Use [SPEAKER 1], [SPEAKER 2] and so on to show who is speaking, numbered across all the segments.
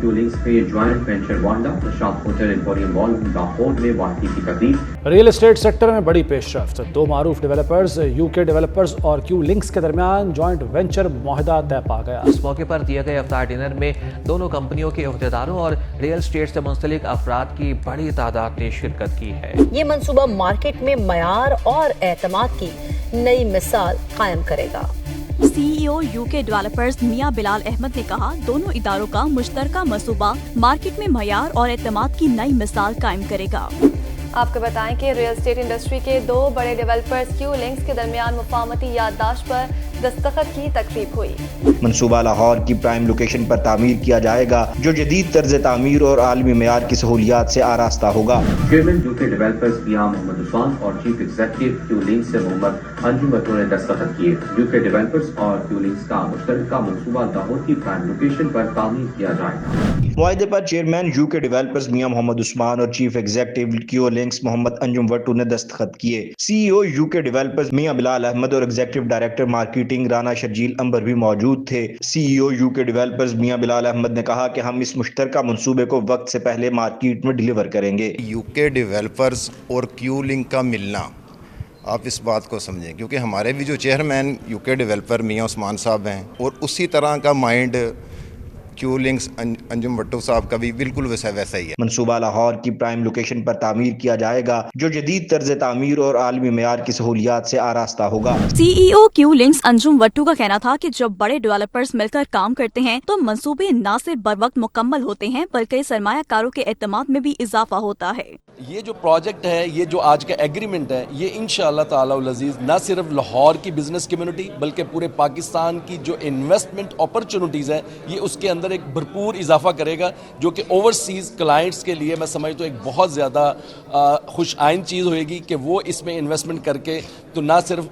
[SPEAKER 1] Q links पे joint venture Wanda प्रशांत hotel emporium mall Lahore में वाकई की तकरीब।
[SPEAKER 2] रियल एस्टेट सेक्टर में बड़ी पेशरफ्त, दो मारूफ डेवलपर्स यूके डेवलपर्स और क्यू लिंक्स के दरमियान जॉइंट वेंचर मुआहदा तय पा गया।
[SPEAKER 3] इस मौके पर दिए गए इफ्तार डिनर में दोनों कंपनियों के अहदेदारों और रियल एस्टेट से मुंसलिक अफराद की बड़ी तादाद ने शिरकत की है।
[SPEAKER 4] ये मंसूबा मार्केट में मयार और एतमाद की नई मिसाल कायम करेगा।
[SPEAKER 5] CEO UK developers Mian Bilal Ahmed ने कहा, दोनों इदारों का मुश्तरका मंसूबा मार्केट में मयार और एतमाद की नई मिसाल कायम करेगा।
[SPEAKER 6] आपको बताएं कि रियल एस्टेट इंडस्ट्री के दो बड़े डेवलपर्स क्यू लिंक्स के दरमियान मुफाहमती याददाश्त पर दस्तखत की तकरीब हुई।
[SPEAKER 7] मंसूबा लाहौर की प्राइम लोकेशन पर तामीर किया जाएगा, जो जदीद तर्ज तामीर और आलमी मेयार की सहूलियात से आरास्ता होगा।
[SPEAKER 1] Chairman UK developers Mian Muhammad Usman और चीफ एग्जीक्यूटिव क्यू लिंक्स से मोहम्मद अंजुम भट्टो ने दस्तखत किए। यूके डेवलपर्स और क्यू लिंक्स का मुश्तरका मंसूबा लाहौर की प्राइम लोकेशन पर तामीर किया जाएगा।
[SPEAKER 7] मुआहदे पर chairman UK developers Mian Muhammad Usman और chief executive Q links Muhammad Anjum Bhatto ने दस्तखत किए। CEO UK developers Mian Bilal Ahmed और executive director marketing Rana Sharjeel Amber भी मौजूद थे। CEO UK developers Mian Bilal Ahmed ने कहा कि हम इस मुश्तरका मंसूबे को वक्त से पहले मार्केट में डिलीवर करेंगे।
[SPEAKER 8] यूके डेवलपर्स और क्यू लिंक का मिलना, आप इस बात को समझें, क्योंकि हमारे भी जो चेयरमैन यूके डेवलपर मियां उस्मान साहब हैं और उसी तरह का माइंड क्यू लिंक्स अंजुम भट्टो साहब का भी बिल्कुल वैसा ही है।
[SPEAKER 7] मंसूबा लाहौर की प्राइम लोकेशन पर तामीर किया जाएगा, जो जदीद तर्ज तामीर और आलमी मेयार की सहूलियात से आरास्ता होगा।
[SPEAKER 5] CEO क्यू लिंक्स अंजुम भट्टो का कहना था कि जब बड़े डेवलपर्स मिलकर काम करते हैं तो मंसूबे न सिर्फ बर वक्त मुकम्मल होते हैं बल्कि सरमायाकारों के एतमाद में भी इजाफा होता है।
[SPEAKER 9] ये जो प्रोजेक्ट है, ये जो आज का एग्रीमेंट है, ये इंशाअल्लाह ताला उल अज़ीज़ न सिर्फ लाहौर की बिजनेस कम्युनिटी बल्कि पूरे पाकिस्तान की जो इन्वेस्टमेंट अपॉर्चुनिटीज़ है, ये उसके अंदर एक भरपूर इजाफा करेगा, जो कि ओवरसीज़ क्लाइंट्स के लिए मैं समझता हूँ एक बहुत ज़्यादा खुश आइंद चीज़ होएगी कि वो इसमें इन्वेस्टमेंट करके तो ना सिर्फ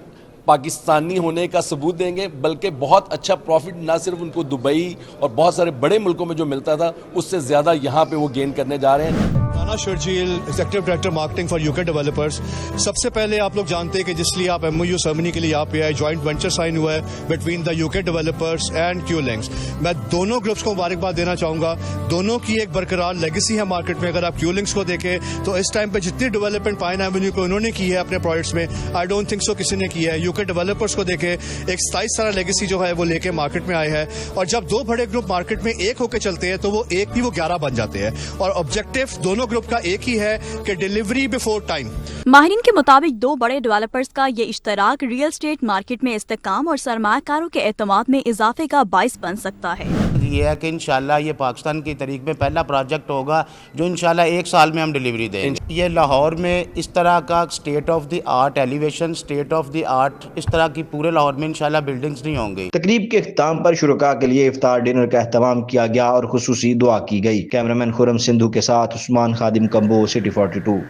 [SPEAKER 9] पाकिस्तानी होने का सबूत देंगे बल्कि बहुत अच्छा प्रॉफिट ना सिर्फ उनको दुबई और बहुत सारे बड़े मुल्कों में जो मिलता था उससे ज़्यादा यहाँ पे वो गेन करने जा रहे हैं।
[SPEAKER 10] Rana Sharjeel, executive director marketing for UK developers. सबसे पहले आप लोग जानते हैं कि जिसलिए आप MOU सेरेमनी के लिए यहाँ पे आए, जॉइंट वेंचर साइन हुआ है between the UK developers and Q links. मैं दोनों ग्रुप्स को मुबारकबाद देना चाहूँगा। दोनों की एक बरकरार लेगेसी है मार्केट में। अगर आप क्यू लिंक्स को देखें तो इस टाइम पे जितनी डेवलपमेंट पाइन एवेन्यू को उन्होंने की है अपने प्रोजेक्ट्स में, आई डोंट थिंक सो किसी ने की है। यूके डेवलपर्स को देखें, एक 27 साल लेगेसी जो है वो लेके मार्केट में आए हैं, और जब दो बड़े ग्रुप मार्केट में एक होकर चलते हैं तो वो एक भी वो 11 बन जाते हैं, और ऑब्जेक्टिव दोनों ग्रुप का एक ही है कि डिलीवरी बिफोर टाइम।
[SPEAKER 5] माहिरीन के मुताबिक दो बड़े डेवलपर्स का ये इश्तराक रियल एस्टेट मार्केट में इस्तेकाम और सरमायाकारों के एतमाद में इजाफे का बाइस बन सकता है।
[SPEAKER 11] ये है कि इंशाल्लाह ये पाकिस्तान की तारीख में पहला प्रोजेक्ट होगा जो इंशाल्लाह 1 साल में हम डिलीवरी देंगे। ये लाहौर में इस तरह का state of the art elevation, state of the art, इस तरह की पूरे लाहौर में इंशाल्लाह बिल्डिंग्स नहीं होंगी।
[SPEAKER 7] तकरीब के इख्तिताम पर शुरका के लिए इफ्तार डिनर का एहतमाम किया गया और खुसूसी दुआ की गई। कैमरामैन खुरम सिंधु के साथ उस्मान खादिम कंबो, सिटी 42।